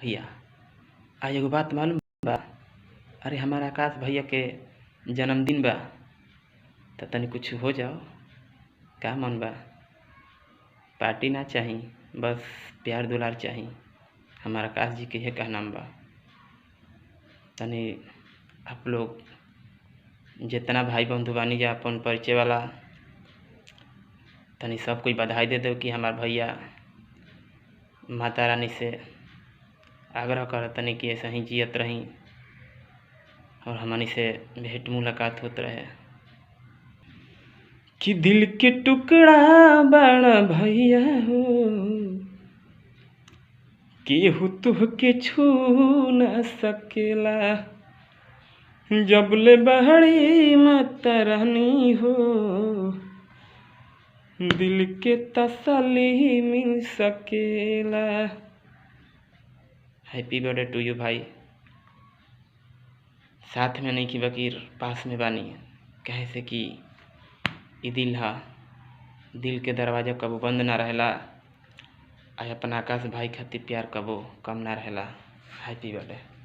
भैया आज एगो बात मालूम बा। अरे हमारा आकाश भैया के जन्मदिन बा, त तनी कुछ हो जाओ। का मन बा? पार्टी ना चाही, बस प्यार दुलार चाही। हमारा आकाश जी के यह कहना बा। तनी आप लोग जितना भाई बंधु बानी जा अपन परिचय वाला, तनी सब कोई बधाई दे दो कि हमार भैया माता रानी से आग्रह कर तनी कि ऐसा ही जियत रही और हमनी से भेंट मुलाकात होत रहे। कि दिल के टुकड़ा बड़ा भैया हो, केहू तुहके छू न सकेला, जबले बहरी माता रानी हो, दिल के तसल्ली मिल सकेला। हैप्पी बर्थडे टू यू भाई। साथ में नहीं कि बकीर पास में बानी, कहे से कि ई दिल हा, दिल के दरवाजा कबो बंद ना रहेला। आ अपन आकाश भाई खातिर प्यार कबो कम ना रहेला। Happy birthday.